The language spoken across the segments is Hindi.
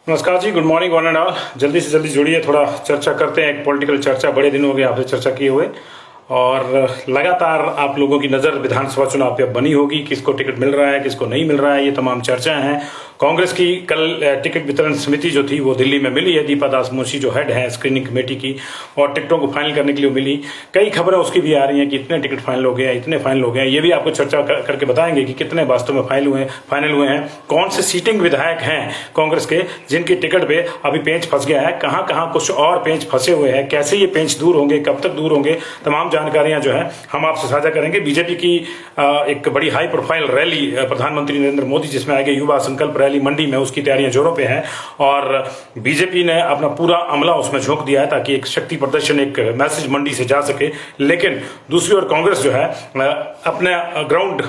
नमस्कार जी, good morning one and all. जल्दी से जल्दी जुड़िए, थोड़ा चर्चा करते हैं। एक पॉलिटिकल चर्चा, बड़े दिन हो गए आपसे चर्चा किए हुए, और लगातार आप लोगों की नज़र विधानसभा चुनाव पे बनी होगी, किसको टिकट मिल रहा है, किसको नहीं मिल रहा है, ये तमाम चर्चाएं हैं। कांग्रेस की कल टिकट वितरण समिति जो थी वो दिल्ली में मिली है। दीपा दास मुंशी जो हेड है स्क्रीनिंग कमेटी की, और टिकटों को फाइनल करने के लिए मिली। कई खबरें उसकी भी आ रही हैं कि इतने टिकट फाइनल हो गए हैं, इतने फाइनल हो गए हैं। ये भी आपको चर्चा करके बताएंगे कि कितने वास्तव में फाइनल हुए हैं, कौन से सीटिंग विधायक हैं कांग्रेस के जिनकी टिकट पे अभी पेंच फंस गया है, कहाँ कहाँ कुछ और पेंच फंसे हुए हैं, कैसे ये पेंच दूर होंगे, कब तक दूर होंगे, तमाम जानकारियां जो है हम आपसे साझा करेंगे। बीजेपी की एक बड़ी हाई प्रोफाइल रैली प्रधानमंत्री नरेंद्र मोदी जिसमें आएंगे, युवा संकल्प रैली मंडी में, उसकी तैयारियां जोरों पे हैं। और बीजेपी ने अपना पूरा अमला उसमें झोंक दिया है ताकि एक शक्ति प्रदर्शन, एक मैसेज मंडी से जा सके। लेकिन दूसरी ओर कांग्रेस जो है अपने ग्राउंड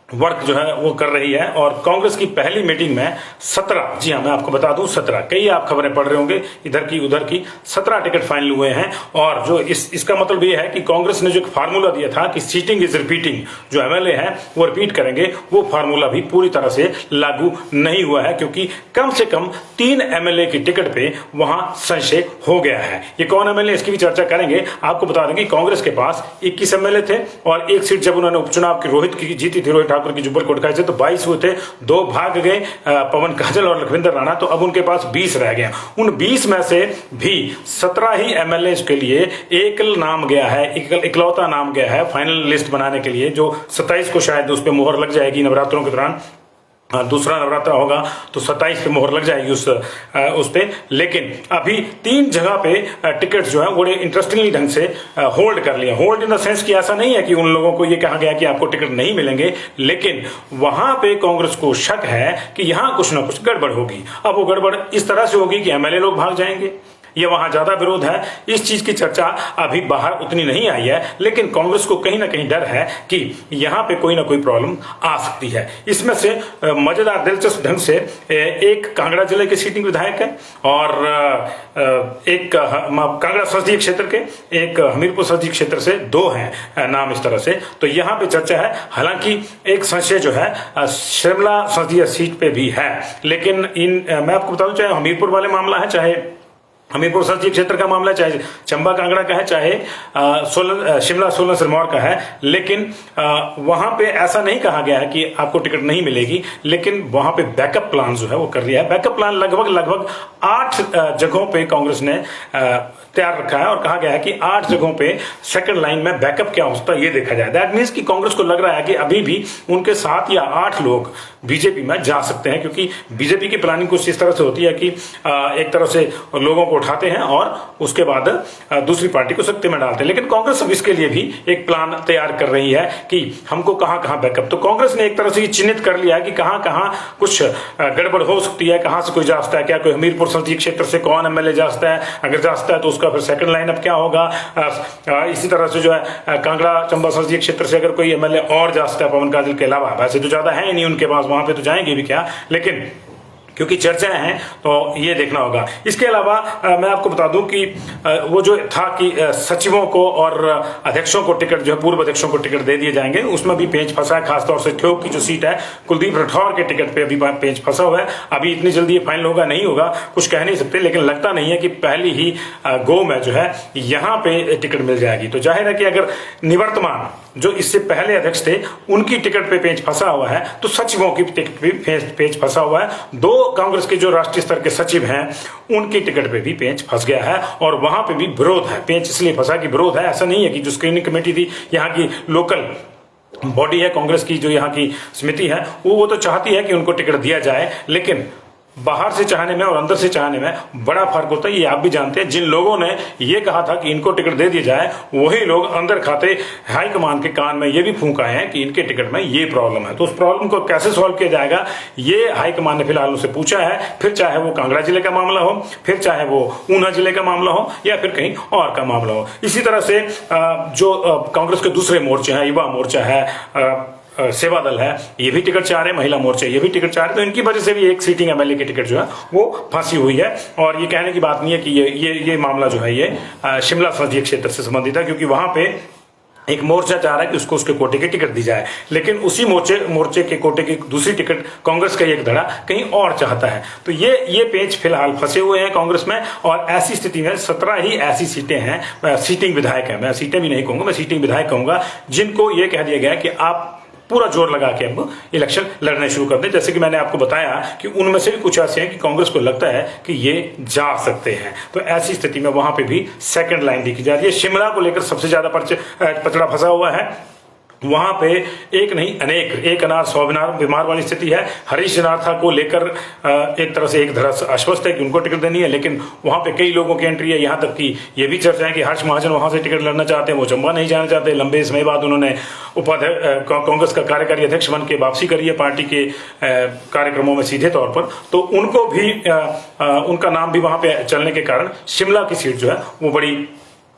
वर्क जो है वो कर रही है। और कांग्रेस की पहली मीटिंग में 17, जी हाँ मैं आपको बता दूं 17, कई आप खबरें पढ़ रहे होंगे इधर की उधर की, 17 टिकट फाइनल हुए हैं। और जो इसका मतलब ये है कि कांग्रेस ने जो एक फार्मूला दिया था कि सीटिंग इज रिपीटिंग, जो एमएलए हैं वो रिपीट करेंगे, वो फार्मूला भी पूरी तरह से लागू नहीं हुआ है, क्योंकि कम से कम 3 एमएलए की टिकट पे वहां संशय हो गया है। ये कौन एमएलए, इसकी भी चर्चा करेंगे। आपको बता देंगे कांग्रेस के पास 21 एमएलए थे, और एक सीट जब उन्होंने उपचुनाव की रोहित की जीती थी, रोहित ठाकुर की जुब्बल कोटखाई से, तो 22 हुए थे, 2 भाग गए, पवन काजल और लखविंदर राणा, तो अब उनके पास 20 रह गए। उन 20 में से भी 17 ही एमएलए के लिए एक नाम गया है, इकलौता नाम गया है फाइनल लिस्ट बनाने के लिए, जो 27 को शायद उस पर मोहर लग जाएगी नवरात्रों के दौरान। दूसरा नवरात्रा होगा तो 27 पे मोहर लग जाएगी उस पे। लेकिन अभी 3 जगह पे टिकट जो है बड़े इंटरेस्टिंगली ढंग से होल्ड कर लिया। होल्ड इन द सेंस कि ऐसा नहीं है कि उन लोगों को ये कहा गया कि आपको टिकट नहीं मिलेंगे, लेकिन वहां पे कांग्रेस को शक है कि यहां कुछ ना कुछ गड़बड़ होगी। अब वो गड़बड़ इस तरह से होगी कि एमएलए लोग भाग जाएंगे, ये वहां ज्यादा विरोध है। इस चीज की चर्चा अभी बाहर उतनी नहीं आई है, लेकिन कांग्रेस को कहीं ना कहीं डर है कि यहां पे कोई ना कोई प्रॉब्लम आ सकती है। इसमें से मजेदार दिलचस्प ढंग से एक कांगड़ा जिले के सीटिंग विधायक है, और एक कांगड़ा संसदीय क्षेत्र के, एक हमीरपुर संसदीय क्षेत्र से 2 हैं नाम इस तरह से। तो यहां पे चर्चा है। हालांकि एक संशय जो है शिमला संसदीय सीट पे भी है, लेकिन मैं आपको बता दूं, चाहे हमीरपुर वाले मामला है, चाहे हमीरपुर संसदीय क्षेत्र का मामला, चाहे चंबा कांगड़ा का है, चाहे शिमला सोलन सिरमौर का है, लेकिन वहां पे ऐसा नहीं कहा गया है कि आपको टिकट नहीं मिलेगी, लेकिन वहां पे बैकअप प्लान जो है वो कर लिया है। बैकअप प्लान लगभग 8 जगहों पे कांग्रेस ने तैयार रखा है, और कहा गया है कि 8 जगहों पे सेकंड लाइन में बैकअप क्या होता है ये देखा जाए। दैट मीन्स कि कांग्रेस को लग रहा है कि अभी भी उनके 7 या 8 लोग बीजेपी में जा सकते हैं, क्योंकि बीजेपी की प्लानिंग कुछ इस तरह से होती है कि एक तरह से लोगों को उठाते हैं और उसके बाद दूसरी पार्टी को सत्ते में डालते हैं। लेकिन कांग्रेस अब इसके लिए भी एक प्लान तैयार कर रही है कि हमको कहां कहां बैकअप। तो कांग्रेस ने एक तरह से चिन्हित कर लिया है कि कहां कहां कुछ गड़बड़ हो सकती है, कहां से कोई जा सकता है, क्या कोई हमीरपुर संसदीय क्षेत्र से कौन एमएलए जा सकता है, अगर जा सकता है तो उसका फिर सेकंड लाइनअप क्या होगा। इसी तरह से जो है कांगड़ा चंबा संसदीय क्षेत्र से अगर कोई एमएलए और जा सकता है पवन काजल के अलावा, वैसे तो ज्यादा है नहीं उनके पास, वहां पे तो जाएंगे भी क्या, लेकिन क्योंकि चर्चाएं हैं तो ये देखना होगा। इसके अलावा मैं आपको बता दूं कि वो जो था कि सचिवों को और अध्यक्षों को टिकट, जो है पूर्व अध्यक्षों को टिकट दे दिए जाएंगे, उसमें भी पेंच फंसा है। खासतौर से ठियोग की जो सीट है, कुलदीप राठौर के टिकट पे अभी पेंच फंसा हुआ है। अभी इतनी जल्दी ये फाइनल होगा नहीं होगा कुछ कह नहीं सकते, लेकिन लगता नहीं है कि पहली ही गो में जो है यहाँ पे टिकट मिल जाएगी। तो जाहिर है कि अगर निवर्तमान जो इससे पहले अध्यक्ष थे उनकी टिकट पे पेंच फंसा हुआ है, तो सचिवों की टिकट पे पेंच फंसा हुआ है। 2 कांग्रेस के जो राष्ट्रीय स्तर के सचिव हैं उनकी टिकट पे भी पेंच फंस गया है, और वहां पे भी विरोध है। पेंच इसलिए फंसा कि विरोध है, ऐसा नहीं है कि जो स्क्रीनिंग कमेटी थी, यहाँ की लोकल बॉडी है कांग्रेस की, जो यहाँ की समिति है, वो तो चाहती है कि उनको टिकट दिया जाए, लेकिन बाहर से चाहने में और अंदर से चाहने में बड़ा फर्क होता है। ये आप भी जानते हैं। जिन लोगों ने ये कहा था कि इनको टिकट दे दिया जाए, वही लोग अंदर खाते हाईकमान के कान में ये भी फूंक आए हैं कि इनके टिकट में ये प्रॉब्लम है। तो उस प्रॉब्लम को कैसे सॉल्व किया जाएगा, ये हाईकमान ने फिलहाल उनसे पूछा है। फिर चाहे वो कांगड़ा जिले का मामला हो, फिर चाहे वो ऊना जिले का मामला हो, या फिर कहीं और का मामला हो। इसी तरह से जो कांग्रेस के दूसरे मोर्चे हैं, युवा मोर्चा है, सेवा दल है, ये भी टिकट चाह रहे हैं, महिला मोर्चा ये भी टिकट चाह रहे हैं। तो इनकी वजह से भी एक सीटिंग एमएलए की टिकट जो है वो फांसी हुई है। और ये कहने की बात नहीं है कि ये मामला जो है ये शिमला संसदीय क्षेत्र से संबंधित है, क्योंकि वहां पे एक मोर्चा चाह रहा है कि उसको उसके कोटे की टिकट दी जाए, लेकिन उसी मोर्चे के कोटे की दूसरी टिकट कांग्रेस का एक धड़ा कहीं और चाहता है। तो ये पेच फिलहाल फंसे हुए हैं कांग्रेस में। और ऐसी स्थिति में 17 ही ऐसी सीटें हैं, सीटिंग विधायक हैं, मैं सीटें भी नहीं कहूंगा, मैं सीटिंग विधायक कहूंगा, जिनको ये कह दिया गया है कि आप पूरा जोर लगा के अब इलेक्शन लड़ने शुरू कर दें। जैसे कि मैंने आपको बताया कि उनमें से भी कुछ ऐसे हैं कि कांग्रेस को लगता है कि ये जा सकते हैं। तो ऐसी स्थिति में वहां पे भी सेकंड लाइन देखी जा रही है। शिमला को लेकर सबसे ज्यादा पचड़ा फंसा हुआ है। वहां पे एक नहीं अनेक, एक अनार 100 बीमार वाली स्थिति है। हरीश जनार्था को लेकर एक तरह से एक धड़ा आश्वस्त है कि उनको टिकट देनी है, लेकिन वहां पे कई लोगों की एंट्री है। यहां तक कि ये भी चर्चा है कि हर्ष महाजन वहां से टिकट लड़ना चाहते हैं, वो चंबा नहीं जाना चाहते। लंबे समय बाद उन्होंने कांग्रेस का कार्यकारी अध्यक्ष बन के वापसी करी है पार्टी के कार्यक्रमों में सीधे तौर पर। तो उनको भी उनका नाम भी वहां पे चलने के कारण शिमला की सीट जो है वो बड़ी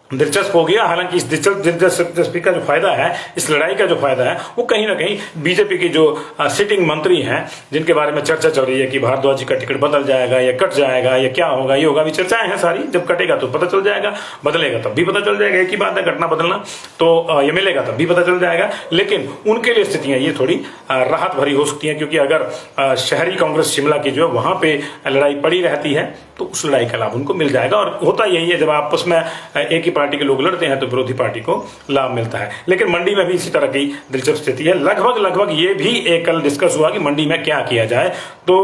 दिलचस्प हो गया। हालांकि इस दिलचस्पी का जो फायदा है, इस लड़ाई का जो फायदा है, वो कहीं ना कहीं बीजेपी की जो सिटिंग मंत्री हैं, जिनके बारे में चर्चा चल रही है कि भारद्वाज जी का टिकट बदल जाएगा या कट जाएगा या क्या होगा, ये होगा, अभी चर्चाएं हैं सारी। जब कटेगा तो पता चल जाएगा, बदलेगा तब भी पता चल जाएगा। एक ही बात है कटना बदलना, तो ये मिलेगा तब भी पता चल जाएगा। लेकिन उनके लिए स्थितियां ये थोड़ी राहत भरी हो सकती हैं, क्योंकि अगर शहरी कांग्रेस शिमला की जो है वहां पे लड़ाई पड़ी रहती है तो उस लड़ाई का लाभ उनको मिल जाएगा। और होता यही है, जब आपस में एक ही पार्टी के लोग लड़ते हैं तो विरोधी पार्टी को लाभ मिलता है। लेकिन मंडी में भी इसी तरह की दिलचस्प स्थिति है। लगभग ये भी एक कल डिस्कस हुआ कि मंडी में क्या किया जाए। तो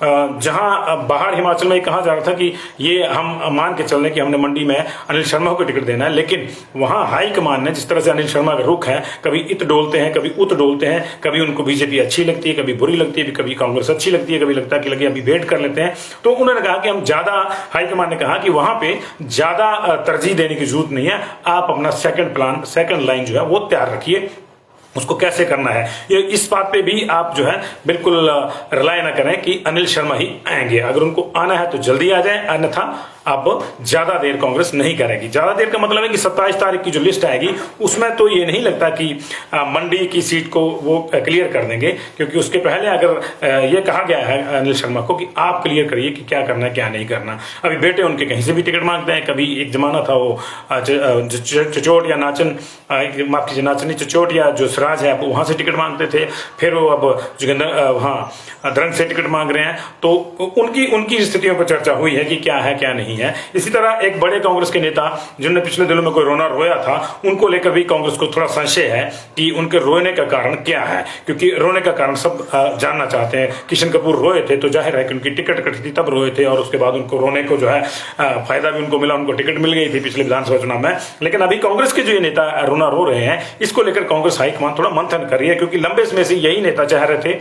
जहां बाहर हिमाचल में कहा जा रहा था कि ये हम मान के चल रहे कि हमने मंडी में अनिल शर्मा को टिकट देना है, लेकिन वहां हाईकमान ने जिस तरह से अनिल शर्मा का रुख है, कभी इत डोलते हैं, कभी उत डोलते हैं, कभी उनको बीजेपी अच्छी लगती है, कभी बुरी लगती है, कभी कांग्रेस अच्छी लगती है, कभी लगता है कि लगे अभी वेट कर लेते हैं। तो उन्होंने कहा कि हम हाईकमान ने कहा कि वहां पे ज्यादा तरजीह देने की जरूरत नहीं है, आप अपना सेकंड प्लान, सेकंड लाइन जो है वो तैयार रखिए, उसको कैसे करना है। ये इस बात पे भी आप जो है बिल्कुल रिलाय ना करें कि अनिल शर्मा ही आएंगे। अगर उनको आना है तो जल्दी आ जाए, अन्यथा अब ज्यादा देर कांग्रेस नहीं करेगी। ज्यादा देर का मतलब है कि 27 तारीख की जो लिस्ट आएगी उसमें तो ये नहीं लगता कि मंडी की सीट को वो क्लियर कर देंगे, क्योंकि उसके पहले अगर ये कहा गया है अनिल शर्मा को कि आप क्लियर करिए कि क्या करना है क्या नहीं करना। अभी बेटे उनके कहीं से भी टिकट मांगते हैं। कभी एक जमाना था वो चचोट या नाचन, माफ कीजिए नाचनी चचोट या जो राज है वहां से टिकट मांगते थे, फिर वो अब वहां द्रंग से टिकट मांग रहे हैं। तो उनकी स्थितियों पर चर्चा हुई है कि क्या है क्या नहीं है। इसी तरह एक बड़े कांग्रेस के नेता जिन्होंने पिछले दिनों में कोई रोना रोया था, उनको लेकर भी कांग्रेस को थोड़ा संशय है कि उनके रोने का कारण क्या है, क्योंकि रोने का कारण सब जानना चाहते हैं। किशन कपूर रोए थे तो जाहिर है कि उनकी टिकट कटी थी तब रोए थे, और उसके बाद उनको रोने को जो है फायदा भी उनको मिला, उनको टिकट मिल गई थी पिछले विधानसभा चुनाव में। लेकिन अभी कांग्रेस के जो ये नेता रोना रो रहे हैं, इसको लेकर कांग्रेस हाईकमान थोड़ा मंथन कर रही है, क्योंकि लंबे समय से यही नेता चाह रहे थे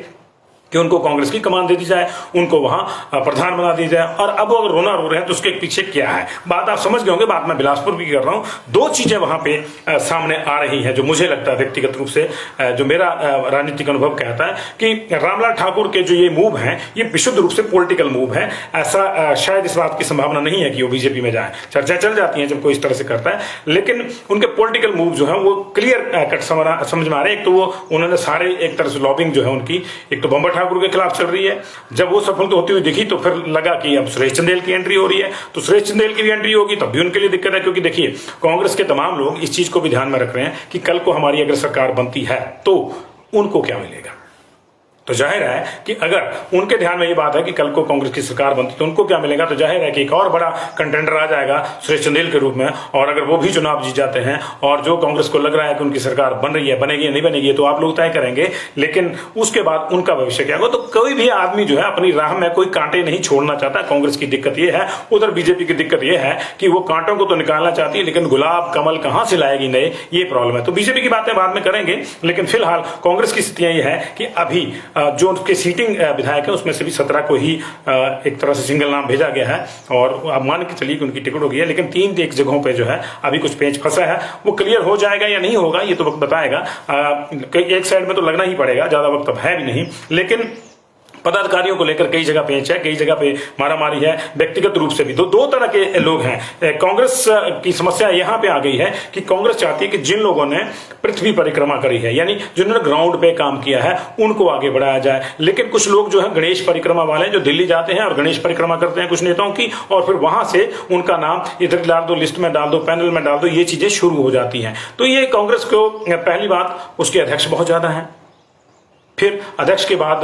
कि उनको कांग्रेस की कमान दे दी जाए, उनको वहां प्रधान बना दी जाए। और अब अगर रोना रो रहे हैं तो उसके पीछे क्या है, बात आप समझ गए होंगे। बात मैं बिलासपुर की कर रहा हूं। दो चीजें वहां पे सामने आ रही हैं जो मुझे लगता है व्यक्तिगत रूप से, जो मेरा राजनीतिक अनुभव कहता है कि रामलाल ठाकुर के जो ये मूव है ये विशुद्ध रूप से पॉलिटिकल मूव है। ऐसा शायद इस बात की संभावना नहीं है कि वो बीजेपी में जाए। चर्चा चल जाती है जब कोई इस तरह से करता है, लेकिन उनके पॉलिटिकल मूव जो है वो क्लियर कट समझ में आ रहे हैं। एक तो वो उन्होंने सारे एक तरह से लॉबिंग जो है उनकी, एक तो बंबर ठाकुर के खिलाफ चल रही है। जब वो सफल तो होती हुई दिखी तो फिर लगा कि अब सुरेश चंदेल की एंट्री हो रही है, तो सुरेश चंदेल की भी एंट्री होगी तब भी उनके लिए दिक्कत है। क्योंकि देखिए कांग्रेस के तमाम लोग इस चीज को भी ध्यान में रख रहे हैं कि कल को हमारी अगर सरकार बनती है तो उनको क्या मिलेगा। तो जाहिर है कि अगर उनके ध्यान में ये बात है कि कल को कांग्रेस की सरकार बनती तो उनको क्या मिलेगा, तो जाहिर है कि एक और बड़ा कंटेंडर आ जाएगा सुरेश चंदेल के रूप में। और अगर वो भी चुनाव जीत जाते हैं और जो कांग्रेस को लग रहा है कि उनकी सरकार बन रही है, बनेगी या नहीं बनेगी तो आप लोग तय करेंगे, लेकिन उसके बाद उनका भविष्य क्या होगा। तो कोई भी आदमी जो है अपनी राह में कोई कांटे नहीं छोड़ना चाहता। कांग्रेस की दिक्कत यह है, उधर बीजेपी की दिक्कत यह है कि वो कांटों को तो निकालना चाहती है लेकिन गुलाब कमल कहां से लाएगी नए, ये प्रॉब्लम है। तो बीजेपी की बातें बाद में करेंगे, लेकिन फिलहाल कांग्रेस की स्थितियां यह है कि अभी जो उनके विधायक है उसमें से भी 17 को ही एक तरह से सिंगल नाम भेजा गया है, और आप मान के चलिए कि उनकी टिकट हो गई है। लेकिन 3 एक जगहों पे जो है अभी कुछ पेच फंसा है, वो क्लियर हो जाएगा या नहीं होगा ये तो वक्त बताएगा। एक साइड में तो लगना ही पड़ेगा, ज्यादा वक्त अब है भी नहीं। लेकिन पदाधिकारियों को लेकर कई जगह पेंच है, कई जगह पे मारामारी है, व्यक्तिगत रूप से भी। दो तरह के लोग हैं। कांग्रेस की समस्या यहां पे आ गई है कि कांग्रेस चाहती है कि जिन लोगों ने पृथ्वी परिक्रमा करी है, यानी जिन्होंने ग्राउंड पे काम किया है, उनको आगे बढ़ाया जाए। लेकिन कुछ लोग जो है गणेश परिक्रमा वाले जो दिल्ली जाते हैं और गणेश परिक्रमा करते हैं कुछ नेताओं की, और फिर वहां से उनका नाम इधर डाल दो, लिस्ट में डाल दो, पैनल में डाल दो, ये चीजें शुरू हो जाती हैं। तो ये कांग्रेस को पहली बात, उसके अध्यक्ष बहुत ज्यादा हैं, फिर अध्यक्ष के बाद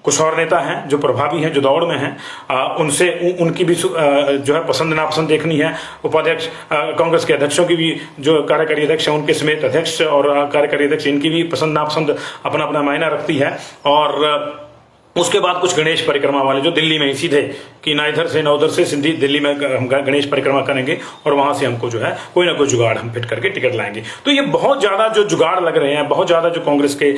कुछ और नेता हैं जो प्रभावी हैं, जो दौड़ में हैं, उनसे उनकी भी जो है पसंद नापसंद देखनी है। उपाध्यक्ष कांग्रेस के अध्यक्षों की भी, जो कार्यकारी अध्यक्ष हैं उनके समेत अध्यक्ष और कार्यकारी अध्यक्ष, इनकी भी पसंद नापसंद अपना अपना मायना रखती है। और उसके बाद कुछ गणेश परिक्रमा वाले जो दिल्ली में ही सीधे कि ना इधर से ना उधर से, सिंधी दिल्ली में हम गणेश परिक्रमा करेंगे और वहां से हमको जो है कोई ना कोई जुगाड़ हम फिट करके टिकट लाएंगे। तो ये बहुत ज्यादा जो जुगाड़ लग रहे हैं, बहुत ज्यादा जो कांग्रेस के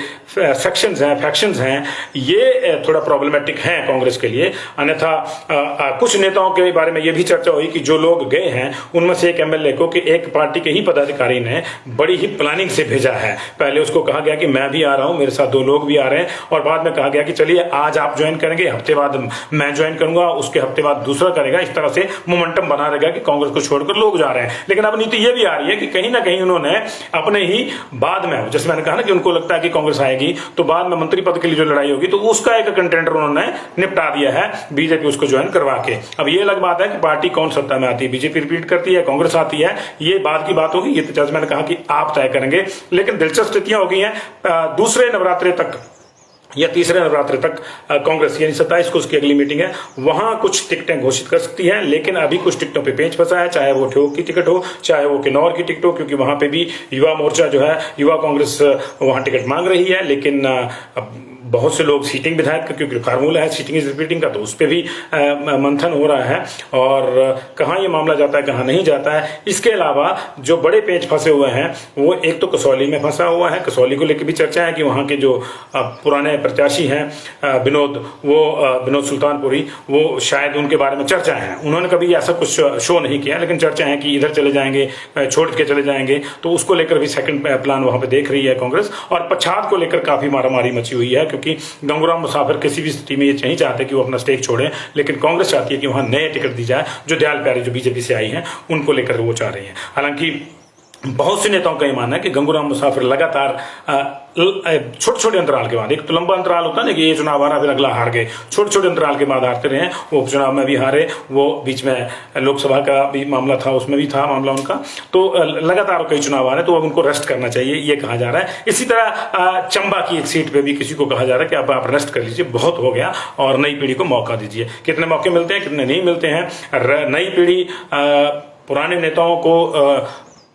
सेक्शंस हैं, फैक्शंस हैं, ये थोड़ा प्रॉब्लमेटिक हैं कांग्रेस के लिए। अन्यथा कुछ नेताओं के बारे में ये भी चर्चा हुई कि जो लोग गए हैं उनमें से एक एमएलए को कि एक पार्टी के ही पदाधिकारी ने बड़ी ही प्लानिंग से भेजा है। पहले उसको कहा गया कि मैं भी आ रहा हूं, मेरे साथ 2 लोग भी आ रहे हैं, और बाद में कहा गया कि चलिए आज आप ज्वाइन करेंगे, हफ्ते बाद मैं ज्वाइन करूंगा, उसके हफ्ते बाद दूसरा करेगा। इस तरह से मोमेंटम बना रहेगा कि कांग्रेस को छोड़कर लोग जा रहे हैं। लेकिन अब नीति यह भी आ रही है कि कहीं ना कहीं उन्होंने अपने ही बाद में, जैसे मैंने कहा ना कि उनको लगता है कि कांग्रेस आएगी तो बाद में मंत्री पद के लिए जो लड़ाई होगी तो उसका एक कंटेंडर उन्होंने निपटा दिया है, बीजेपी उसको ज्वाइन करवा के। अब ये अलग बात है कि पार्टी कौन सत्ता में आती है, बीजेपी रिपीट करती है, कांग्रेस आती है, ये बाद की बात होगी। ये तो जैसे मैंने कहा कि आप तय करेंगे। लेकिन दिलचस्प स्थितियां हो गई हैं। दूसरे नवरात्रे तक या तीसरे नवरात्रि तक कांग्रेस, यानी 27 को उसकी अगली मीटिंग है, वहां कुछ टिकटें घोषित कर सकती है। लेकिन अभी कुछ टिकटों पे पेंच फंसा है, चाहे वो ठोक की टिकट हो, चाहे वो किन्नौर की टिकट हो, क्योंकि वहां पे भी युवा मोर्चा जो है, युवा कांग्रेस वहां टिकट मांग रही है। लेकिन बहुत से लोग सीटिंग विधायक, क्योंकि फार्मूला है सीटिंग इज रिपीटिंग का, तो उस पर भी मंथन हो रहा है और कहाँ ये मामला जाता है, कहाँ नहीं जाता है। इसके अलावा जो बड़े पेंच फंसे हुए हैं वो एक तो कसौली में फंसा हुआ है। कसौली को लेकर भी चर्चा है कि वहाँ के जो पुराने प्रत्याशी हैं विनोद सुल्तानपुरी, वो शायद उनके बारे में चर्चा है। उन्होंने कभी ऐसा कुछ शो नहीं किया, लेकिन चर्चा है कि इधर चले जाएंगे, छोड़ के चले जाएंगे। तो उसको लेकर भी सेकंड प्लान वहां पे देख रही है कांग्रेस। और पच्छाद को लेकर काफी मारामारी मची हुई है, क्योंकि गंगूराम मुसाफिर किसी भी स्थिति में ये नहीं चाहते कि वो अपना स्टेक छोड़े, लेकिन कांग्रेस चाहती है कि वहां नए टिकट दी जाए। जो दयाल प्यारी जो बीजेपी से आई हैं उनको लेकर वो चाह रही हैं। हालांकि बहुत से नेताओं का ये मानना है कि गंगूराम मुसाफिर लगातार छोटे छोटे अंतराल के बाद, एक तो लंबा अंतराल होता है ना कि ये चुनाव आ रहा फिर अगला हार गए, छोटे छोटे अंतराल के बाद हारते रहे। वो उपचुनाव में भी हारे, वो बीच में लोकसभा का भी मामला था, उसमें भी था मामला उनका। तो लगातार कई चुनाव आ रहे हैं, तो अब उनको रेस्ट करना चाहिए, ये कहा जा रहा है। इसी तरह चंबा की एक सीट पे भी किसी को कहा जा रहा है कि अब आप रेस्ट कर लीजिए, बहुत हो गया, और नई पीढ़ी को मौका दीजिए। कितने मौके मिलते हैं, कितने नहीं मिलते हैं। नई पीढ़ी पुराने नेताओं को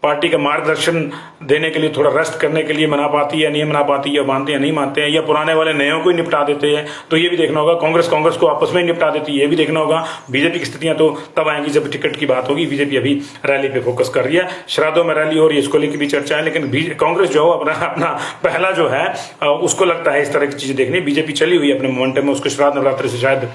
पार्टी का मार्गदर्शन देने के लिए, थोड़ा रेस्ट करने के लिए मना पाती है, नहीं मना पाती है, मानते हैं नहीं मानते हैं, या पुराने वाले नयों को ही निपटा देते हैं। तो ये भी देखना होगा। कांग्रेस को आपस में ही निपटा देती है, ये भी देखना होगा। बीजेपी की स्थितियां तो तब आएंगी जब टिकट की बात होगी। बीजेपी अभी रैली पे फोकस कर रही है, श्राद्धों में रैली हो रही है, इसको लेकर भी चर्चा है। लेकिन कांग्रेस जो अपना पहला जो है उसको लगता है इस तरह की चीजें देखनी। बीजेपी चली हुई है अपने मोमेंटम में, उसको श्राद्ध नवरात्रि से शायद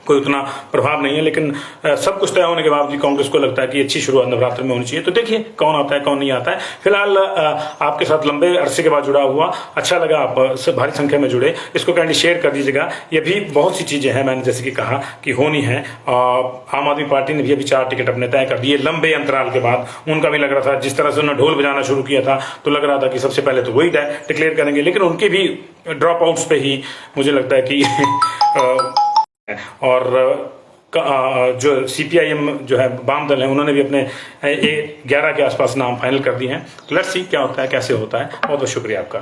कोई उतना प्रभाव नहीं है। लेकिन सब कुछ तय होने के बाद भी कांग्रेस को लगता है कि अच्छी शुरुआत नवरात्र में होनी चाहिए। तो देखिए कौन आता है कौन नहीं आता है। फिलहाल आपके साथ लंबे अरसे के बाद जुड़ा हुआ, अच्छा लगा, आप भारी संख्या में जुड़े। इसको काइंडली शेयर कर दीजिएगा। ये भी बहुत सी चीजें हैं, मैंने जैसे कि कहा कि होनी है। आम आदमी पार्टी ने भी अभी 4 टिकट अपने तय कर दिए लंबे अंतराल के बाद। उनका भी लग रहा था, जिस तरह से उन्होंने ढोल बजाना शुरू किया था, तो लग रहा था कि सबसे पहले तो वही डिक्लेयर करेंगे। लेकिन उनके भी ड्रॉप आउट्स पे ही मुझे लगता है कि और जो सीपीआईएम जो है वाम दल है, उन्होंने भी अपने 11 के आसपास नाम फाइनल कर दिए हैं। तो लेट्स सी क्या होता है, कैसे होता है। बहुत बहुत शुक्रिया आपका।